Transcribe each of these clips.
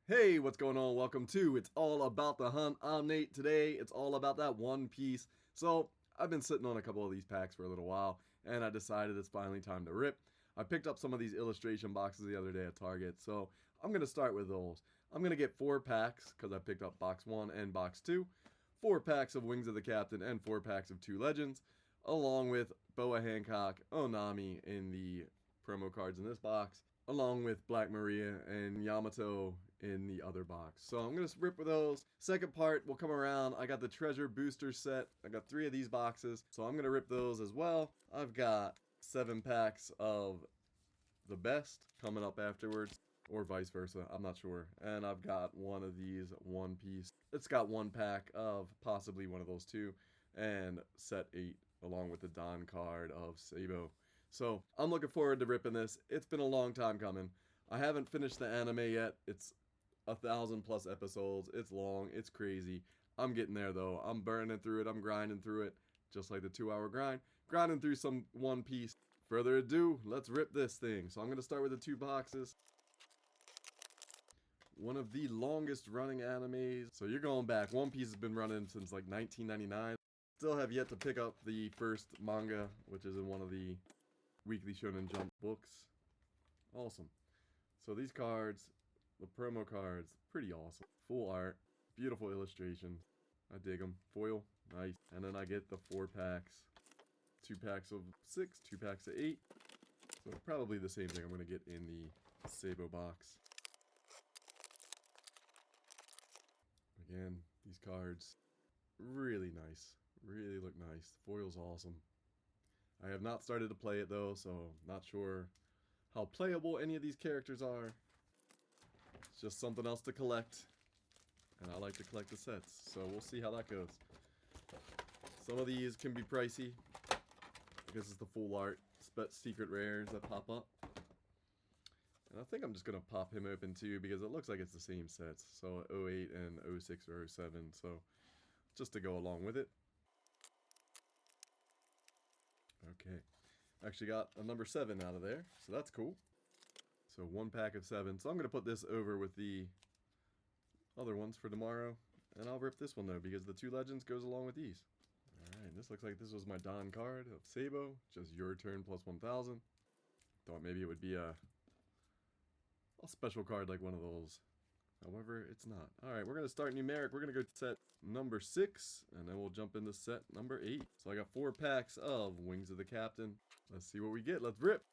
Hey, what's going on? Welcome to It's All About the Hunt. I'm Nate. Today, it's all about that One Piece. So, I've been sitting on a couple of these packs for a little while, and I decided it's finally time to rip. I picked up some of these illustration boxes the other day at Target, so I'm going to start with those. I'm going to get 4 packs, because I picked up box 1 and box 2. 4 packs of Wings of the Captain and 4 packs of 2 Legends, along with Boa Hancock, Onami in the promo cards in this box, along with Black Maria and Yamato in the other box. So I'm going to rip with those. Second part will come around. I got the treasure booster set. I got 3 of these boxes, so I'm going to rip those as well. I've got 7 packs of the best coming up afterwards, or vice versa, I'm not sure. And I've got one of these One Piece. It's got 1 pack of possibly one of those 2, and set 8 along with the Don card of Sabo. So I'm looking forward to ripping this. It's been a long time coming. I haven't finished the anime yet. It's 1,000+ episodes. It's long. It's crazy. I'm getting there though. I'm burning through it. I'm grinding through it. Just like the 2-hour grind. Grinding through some One Piece. Further ado, let's rip this thing. So I'm going to start with the 2 boxes. One of the longest running animes. So you're going back. One Piece has been running since like 1999. Still have yet to pick up the first manga, which is in one of the Weekly Shonen Jump books. Awesome. So these cards, the promo cards, pretty awesome. Full art, beautiful illustrations. I dig them. Foil, nice. And then I get the 4 packs. 2 packs of 6, 2 packs of 8. So probably the same thing I'm going to get in the Sabo box. Again, these cards, really nice. Really look nice. The foil's awesome. I have not started to play it though, so not sure how playable any of these characters are. It's just something else to collect. And I like to collect the sets, so we'll see how that goes. Some of these can be pricey. This is the full art secret rares that pop up. And I think I'm just going to pop him open too, because it looks like it's the same sets. So 08 and 06 or 07, so just to go along with it. Okay, actually got a number 7 out of there, so that's cool. So 1 pack of 7. So I'm going to put this over with the other ones for tomorrow. And I'll rip this one though, because the 2 Legends goes along with these. Alright, this looks like this was my Don card of Sabo. Just your turn plus 1,000. Thought maybe it would be a special card like one of those. However, it's not. Alright, we're going to start numeric. We're going to go set number 6, and then we'll jump into set number 8. So I got 4 packs of Wings of the Captain. Let's see what we get. Let's rip.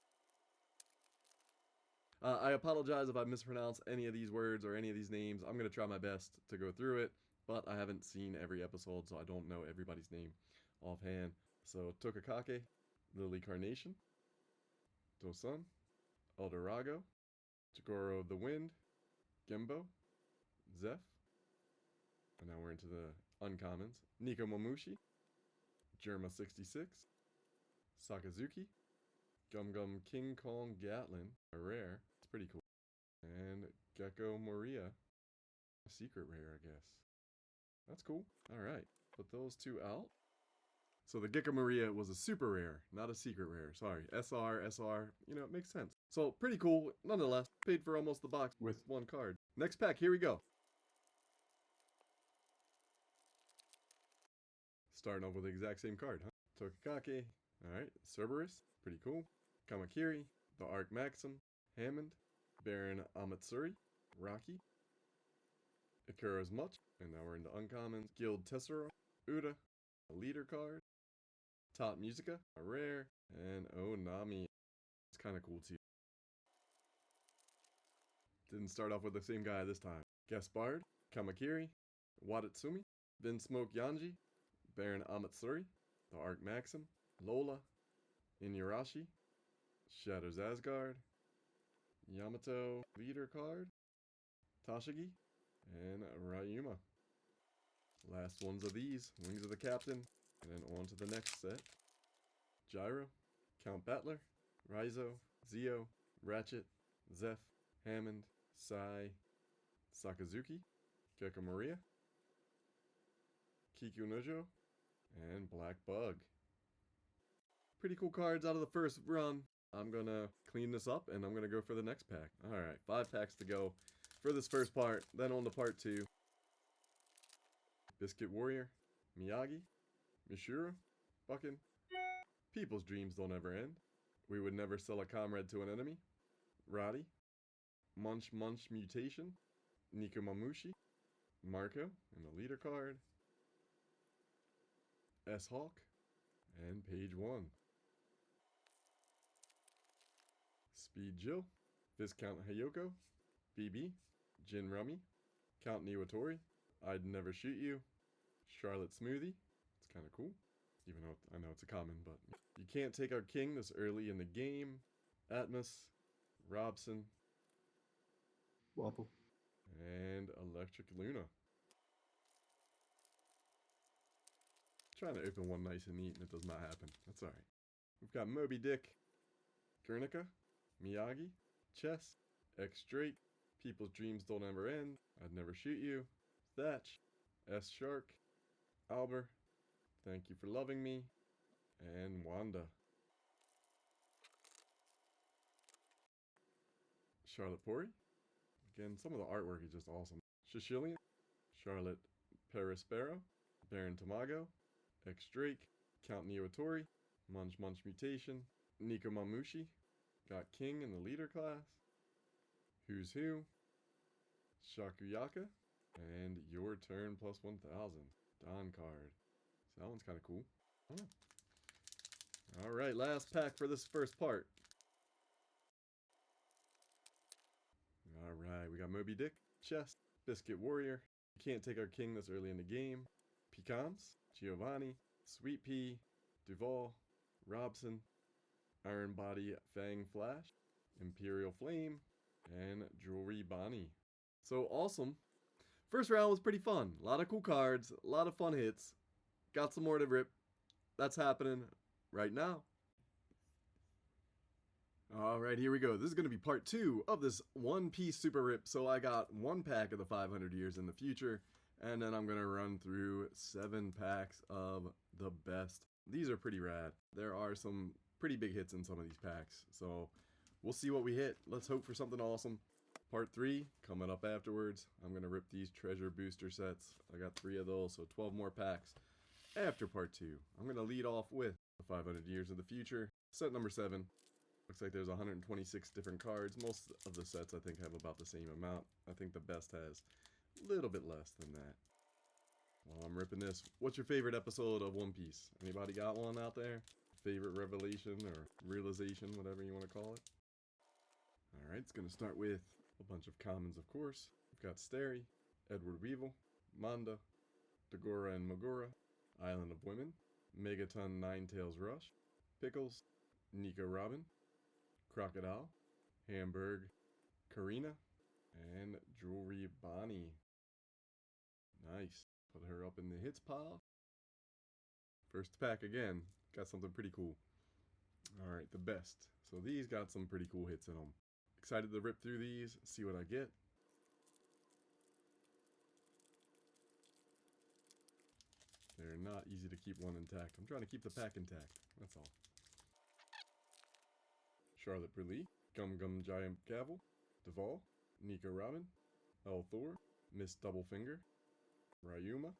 I apologize if I mispronounce any of these words or any of these names. I'm going to try my best to go through it, but I haven't seen every episode, so I don't know everybody's name offhand. So, Tokakake, Lily Carnation, Dosun, Eldorado, Jagoro of the Wind, Gembo, Zeph, and now we're into the uncommons. Nico Momushi, Germa 66, Sakazuki, Gum Gum King Kong Gatlin, a rare. It's pretty cool. And Gecko Moria, a secret rare, I guess. That's cool. Alright, put those 2 out. So the Gecko Maria was a super rare, not a secret rare. Sorry, SR, you know, it makes sense. So pretty cool, nonetheless. Paid for almost the box with 1 card. Next pack, here we go. Starting off with the exact same card, huh? Tokakake, alright, Cerberus, pretty cool. Kamakiri, the Arc Maxim, Hammond, Baron Amatsuri, Rocky, Ikuro's Much, and now we're into uncommons. Guild Tessero, Uda, a leader card, Top Musica, a rare, and Onami. It's kind of cool too. Didn't start off with the same guy this time. Gaspard, Kamakiri, Watatsumi, Vinsmoke Yanji, Baron Amatsuri, the Arc Maxim, Lola, Inuyarashi, Shadows Asgard, Yamato leader card, Tashigi, and Ryuma. Last ones of these, Wings of the Captain, and then on to the next set. Gyro, Count Battler, Raizo, Zio, Ratchet, Zeph, Hammond, Sai, Sakazuki, Gecko Maria, Kiku Nojo, and Black Bug. Pretty cool cards out of the first run. I'm gonna clean this up and I'm gonna go for the next pack. Alright, 5 packs to go. for this first part. Then on to part 2. Biscuit Warrior, Miyagi, Mishura, Buckin. People's dreams don't ever end. We would never sell a comrade to an enemy. Roddy, Munch Munch Mutation, Nikomamushi, Marco, and the leader card, S-Hawk, and page 1. Speed Jill, Viscount Hayoko, BB, Jin Rummy, Count Niwatori, I'd Never Shoot You, Charlotte Smoothie, it's kind of cool, even though I know it's a common, but You Can't Take Our King this early in the game, Atmos, Robson, Wobble. and Electric Luna. Trying to open one nice and neat and it does not happen. That's alright. We've got Moby Dick, Guernica, Miyagi, Chess, X Drake, People's Dreams Don't Ever End, I'd Never Shoot You, Thatch, S Shark, Albert, Thank You for Loving Me, and Wanda. Charlotte Pori. Again, some of the artwork is just awesome. Shishilian, Charlotte Perispero, Baron Tamago, X Drake, Count Niwatori, Munch Munch Mutation, Nikomamushi, got King in the leader class, Who's Who, Shakuyaka, and Your Turn plus 1000. Don card. So that one's kind of cool. Oh. Alright, last pack for this first part. Alright, we got Moby Dick, Chess, Biscuit Warrior, You Can't Take Our King this early in the game, Pecans, Giovanni, Sweet Pea, Duval, Robson, Iron Body Fang Flash, Imperial Flame, and Jewelry Bonnie. So awesome. First round was pretty fun. A lot of cool cards, a lot of fun hits. Got some more to rip. That's happening right now. Alright, here we go. This is going to be part 2 of this One Piece Super Rip. So I got 1 pack of the 500 years in the future, and then I'm going to run through 7 packs of the best. These are pretty rad. There are some pretty big hits in some of these packs, so we'll see what we hit. Let's hope for something awesome. Part 3 coming up afterwards. I'm going to rip these treasure booster sets. I got 3 of those, so 12 more packs after part 2. I'm going to lead off with the 500 years of the future. Set number 7. Looks like there's 126 different cards. Most of the sets I think have about the same amount. I think the best has a little bit less than that. While I'm ripping this, what's your favorite episode of One Piece? Anybody got one out there? Favorite revelation or realization, whatever you want to call it? Alright, it's going to start with a bunch of commons, of course. We've got Stary, Edward Weevil, Manda, Dagora and Mogura, Island of Women, Megaton Ninetails Rush, Pickles, Nico Robin, Crocodile, Hamburg, Karina, and Jewelry Bonnie. Nice. Put her up in the hits pile. First pack again. Got something pretty cool. Alright, the best. So these got some pretty cool hits in them. Excited to rip through these, see what I get. They're not easy to keep one intact. I'm trying to keep the pack intact. That's all. Charlotte Burlee, Gum Gum Giant Gavel, Duval, Nico Robin, El Thor, Miss Doublefinger, Ryuma,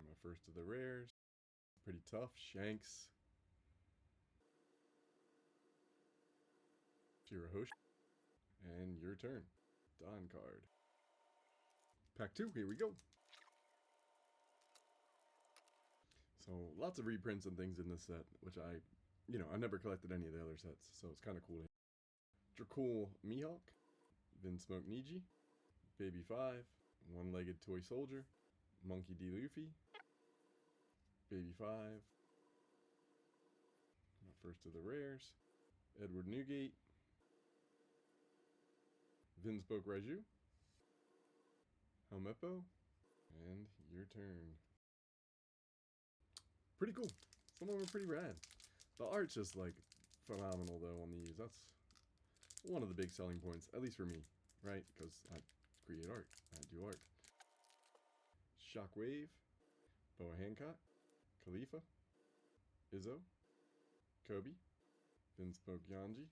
my first of the rares, pretty tough, Shanks, Shirahoshi, and Your Turn, Don card. Pack 2, here we go. So lots of reprints and things in this set, which I never collected any of the other sets, so it's kind of cool. Dracul Mihawk, Vinsmoke Niji, Baby 5, One-Legged Toy Soldier, Monkey D. Luffy, Baby 5, my first of the rares, Edward Newgate, Vinspoke Raiju, Helmeppo, and Your Turn. Pretty cool. Some of them are pretty rad. The art's just like phenomenal though on these. That's one of the big selling points, at least for me, right? Because I create art. I do art. Shockwave, Boa Hancock, Khalifa, Izzo, Kobe, Vinspoke Yanji,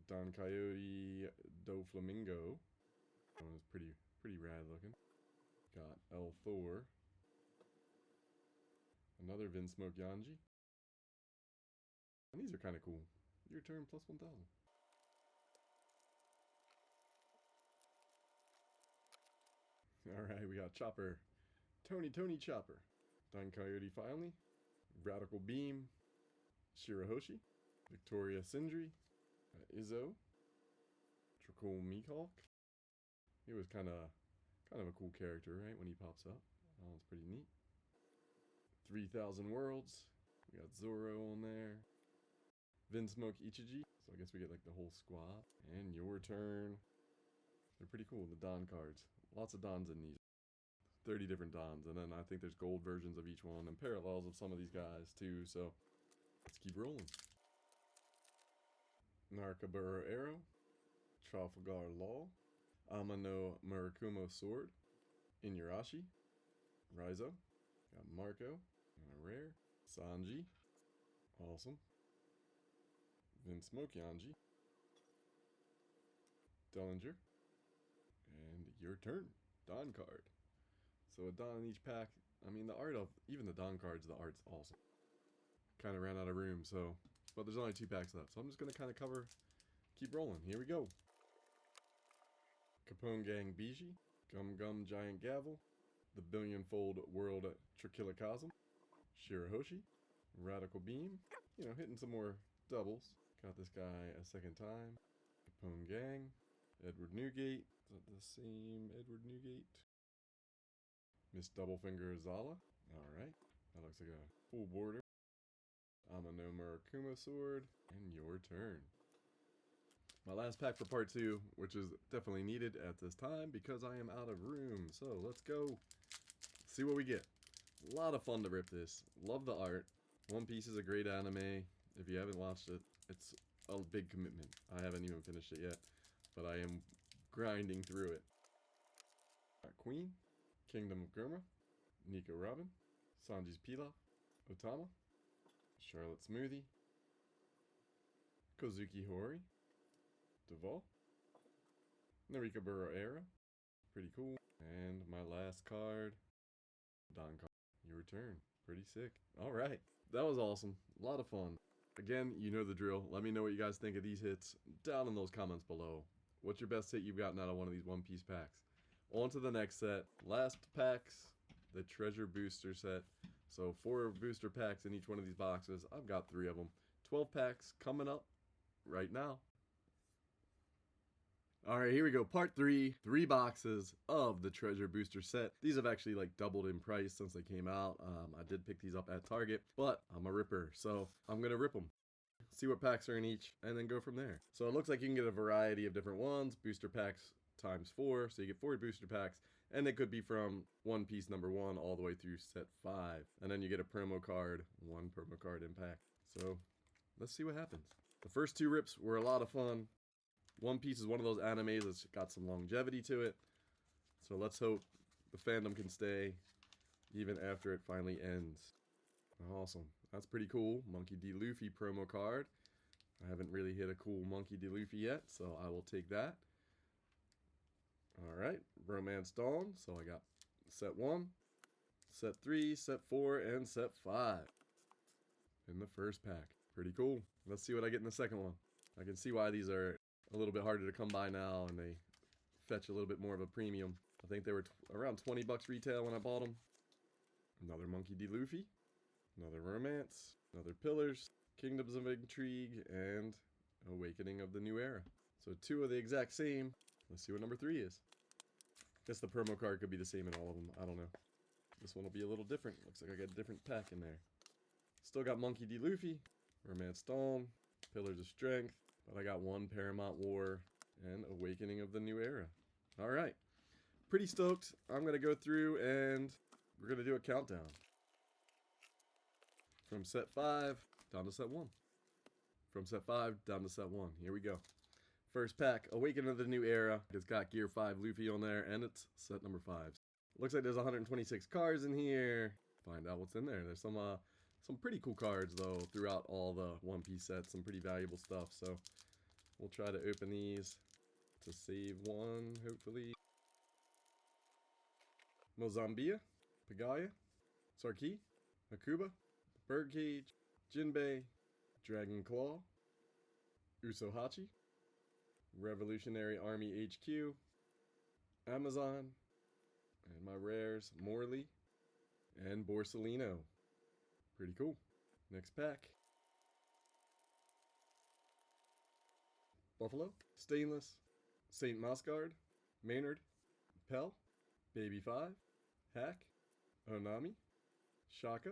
Don Coyote Do Flamingo. That one is pretty rad looking. Got L Thor. Another Vinsmoke Yanji. And these are kind of cool. Your turn plus 1,000. Alright, we got Chopper. Tony Chopper. Don Coyote finally. Radical Beam. Shirahoshi. Victoria Sindri. Izzo. Tricool Meathawk. He was kind of a cool character, right, when he pops up. That one's pretty neat. 3,000 Worlds. We got Zoro on there. Vinsmoke Ichiji. So I guess we get like the whole squad. And your turn. They're pretty cool, the Don cards. Lots of Dons in these. 30 different Dons. And then I think there's gold versions of each one and parallels of some of these guys too. So let's keep rolling. Narkaburo Arrow. Trafalgar Law. Amano Murakumo Sword. Inuyasha. Raizo. Got Marco. And a rare. Sanji. Awesome. Vinsmoke Yanji. Dellinger. And your turn. Don card. So a Don in each pack. I mean, the art of even the Don cards, the art's awesome. Kind of ran out of room, so. But there's only 2 packs left, so I'm just going to kind of keep rolling. Here we go. Capone Gang Biji. Gum Giant Gavel. The Billionfold World Trichilocosm. Shirahoshi. Radical Beam. You know, hitting some more doubles. Got this guy a second time. Capone Gang. Edward Newgate. Is that the same Edward Newgate? Miss Doublefinger Zala. Alright. That looks like a full border. Amano Murakumo Sword. And your turn. My last pack for part 2, which is definitely needed at this time because I am out of room. So let's go see what we get. A lot of fun to rip this. Love the art. One Piece is a great anime. If you haven't watched it, it's a big commitment. I haven't even finished it yet, but I am grinding through it. Queen, Kingdom of Gurma, Nika Robin, Sanji's Pilaf, Otama, Charlotte Smoothie, Kozuki Hori, Duval, Narikaburo Era, pretty cool, and my last card, Don card. Your turn. Pretty sick. Alright, that was awesome. A lot of fun. Again, you know the drill. Let me know what you guys think of these hits down in those comments below. What's your best hit you've gotten out of one of these One Piece packs? On to the next set. Last packs, the Treasure Booster set. So 4 booster packs in each one of these boxes. I've got 3 of them. 12 packs coming up right now. Alright, here we go. Part 3. 3 boxes of the Treasure Booster set. These have actually like doubled in price since they came out. I did pick these up at Target, but I'm a ripper, so I'm going to rip them. See what packs are in each, and then go from there. So it looks like you can get a variety of different ones. Booster packs times 4, so you get 4 booster packs, and they could be from One Piece number 1 all the way through set 5. And then you get a promo card, 1 promo card in pack. So let's see what happens. The first 2 rips were a lot of fun. One Piece is one of those animes that's got some longevity to it. So let's hope the fandom can stay even after it finally ends. Awesome. That's pretty cool. Monkey D. Luffy promo card. I haven't really hit a cool Monkey D. Luffy yet, so I will take that. Alright, Romance Dawn. So I got set 1, set 3, set 4, and set 5 in the first pack. Pretty cool. Let's see what I get in the second one. I can see why these are a little bit harder to come by now, and they fetch a little bit more of a premium. I think they were around 20 bucks retail when I bought them. Another Monkey D. Luffy. Another Romance. Another Pillars. Kingdoms of Intrigue. And Awakening of the New Era. So 2 of the exact same. Let's see what number 3 is. Guess the promo card could be the same in all of them. I don't know. This one will be a little different. Looks like I got a different pack in there. Still got Monkey D. Luffy. Romance Dawn. Pillars of Strength. But I got 1 Paramount War and Awakening of the New Era. Alright. Pretty stoked. I'm going to go through and we're going to do a countdown. From set 5 down to set 1. From set 5 down to set 1. Here we go. First pack, Awakening of the New Era. It's got Gear 5 Luffy on there, and it's set number 5. Looks like there's 126 cards in here. Find out what's in there. There's some pretty cool cards, though, throughout all the One Piece sets. Some pretty valuable stuff, so We'll try to open these to save one, hopefully. Mozambia, Pagaya, Sarki, Hakuba, Birdcage, Jinbei, Dragon Claw, Usohachi, Revolutionary Army HQ, Amazon, and my rares, Morley, and Borsellino. Pretty cool. Next pack. Buffalo, Stainless, St. Moscard, Maynard, Pell, Baby 5, Hack, Onami, Shaka.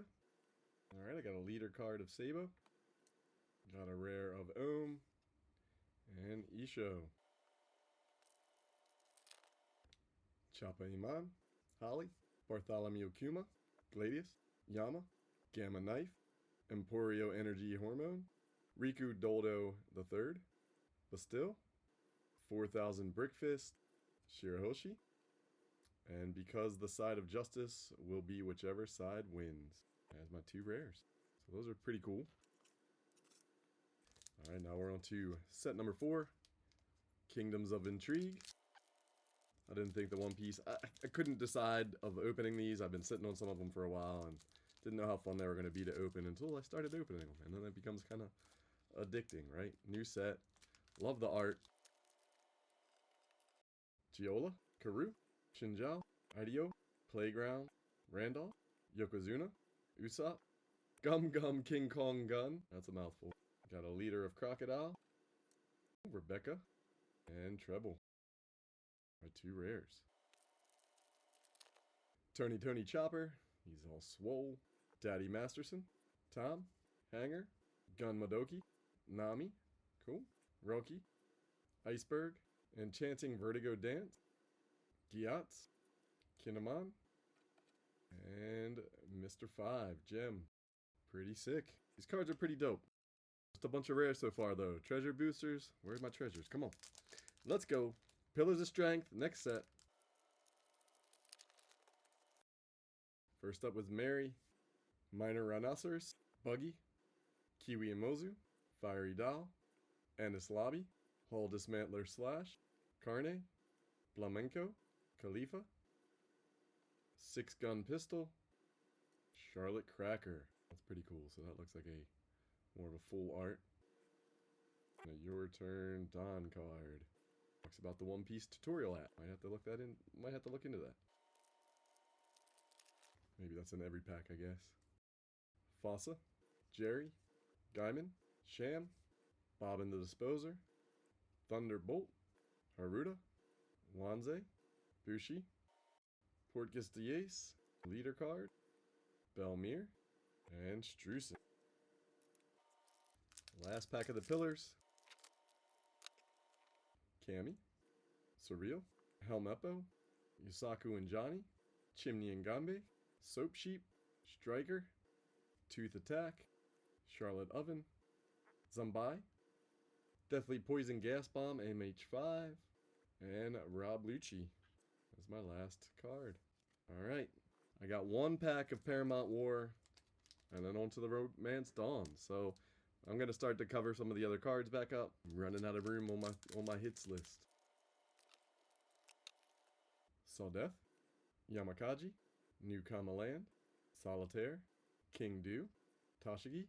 Alright, I got a leader card of Sabo. Got a rare of Ohm. And Isho. Chapa Iman, Holly, Bartholomew Kuma, Gladius, Yama, Gamma Knife, Emporio Energy Hormone, Riku Doldo III, Bastille, 4000 Brickfist, Shirahoshi, and because the side of justice will be whichever side wins, as my 2 rares. So those are pretty cool. Alright, now we're on to set number 4, Kingdoms of Intrigue. I didn't think the One Piece, I couldn't decide of opening these. I've been sitting on some of them for a while and didn't know how fun they were going to be to open until I started opening them. And then it becomes kind of addicting, right? New set. Love the art. Giola, Karu, Shinjao, Ideo, Playground, Randolph, Yokozuna, Usopp, Gum Gum King Kong Gun. That's a mouthful. Got a leader of Crocodile, Rebecca, and Treble. My 2 rares. Tony Chopper. He's all swole. Daddy Masterson. Tom. Hanger. Gun Madoki. Nami. Cool. Roki. Iceberg. Enchanting Vertigo Dance. Gyatz. Kinemon. And Mr. 5. Gem. Pretty sick. These cards are pretty dope. Just a bunch of rares so far though. Treasure boosters. Where's my treasures? Come on. Let's go. Pillars of Strength. Next set. First up was Mary. Minor Rhinoceros. Buggy. Kiwi and Mozu. Fiery Doll. Ennis Lobby. Hull Dismantler Slash. Carne. Flamenco. Khalifa. 6-gun pistol. Charlotte Cracker. That's pretty cool. So that looks like a more of a full art. And a Your Turn Don card. Talks about the One Piece tutorial app. Might have to look into that. Maybe that's in every pack, I guess. Fossa, Jerry, Gaiman, Sham, Bobbin the Disposer, Thunderbolt, Haruta, Wanze, Bushi, Portgas Diaz, Leader Card, Belmir, and Strusen. Last pack of the pillars. Kami, Surreal, Helmeppo, Yusaku and Johnny, Chimney and Gambe, Soap Sheep, Striker, Tooth Attack, Charlotte Oven, Zambai, Deathly Poison Gas Bomb MH5, and Rob Lucci. That's my last card. Alright, I got 1 pack of Paramount War, and then on to the Romance Dawn. So I'm going to start to cover some of the other cards back up. I'm running out of room on my hits list. Saw Death, Yamakaji, New Kama Land, Solitaire, King Du, Toshigi,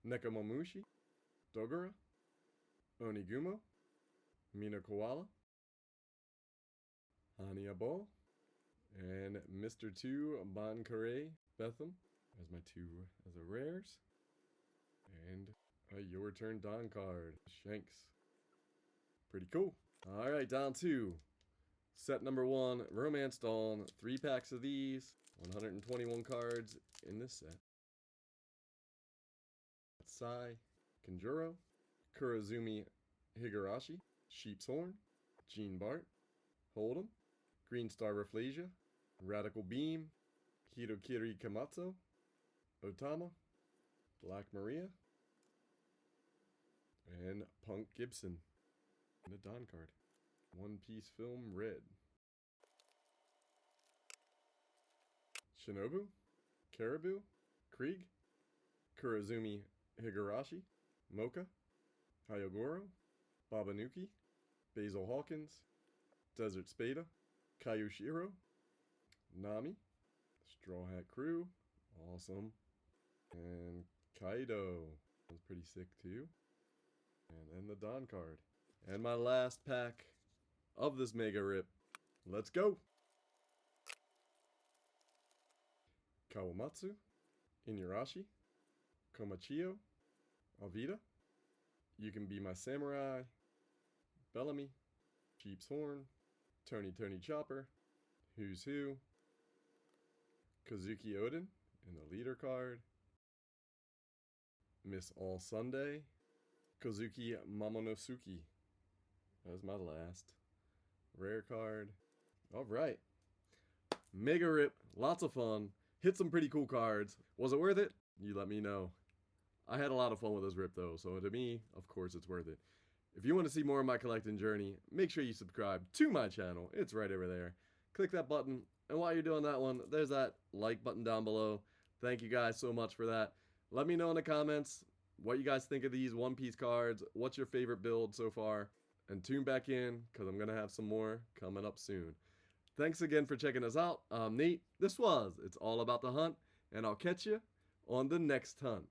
Nekomamushi, Dogora, Onigumo, Mina Koala, Haniabo, and Mr. 2 Bankare Betham as my 2 as a rares. And a Your Turn Don card, Shanks. Pretty cool. Alright, down to set number 1, Romance Dawn. 3 packs of these, 121 cards in this set. Sai, Kanjuro, Kurazumi Higurashi, Sheep's Horn, Gene Bart, Hold'em, Green Star Rafflesia, Radical Beam, Hirokiri Kamatsu, Otama, Black Maria, and Punk Gibson. And a Don card. One Piece Film Red. Shinobu, Caribou, Krieg, Kurazumi Higurashi, Mocha, Hayagoro, Babanuki, Basil Hawkins, Desert Spada, Kayushiro, Nami, Straw Hat Crew, awesome, and Kaido, was pretty sick too, and then the Don card. And my last pack of this mega rip. Let's go! Kawamatsu, Inuyasha, Komachio, Alvida, You Can Be My Samurai, Bellamy, Sheep's Horn, Tony Chopper, Who's Who, Kazuki Oden in the leader card, Miss All Sunday, Kozuki Momonosuke. That was my last rare card. Alright. Mega rip. Lots of fun. Hit some pretty cool cards. Was it worth it? You let me know. I had a lot of fun with this rip though, so to me, of course it's worth it. If you want to see more of my collecting journey, make sure you subscribe to my channel. It's right over there. Click that button, and while you're doing that one, there's that like button down below. Thank you guys so much for that. Let me know in the comments what you guys think of these One Piece cards. What's your favorite build so far? And tune back in, because I'm going to have some more coming up soon. Thanks again for checking us out. I'm Nate. This was It's All About the Hunt, and I'll catch you on the next hunt.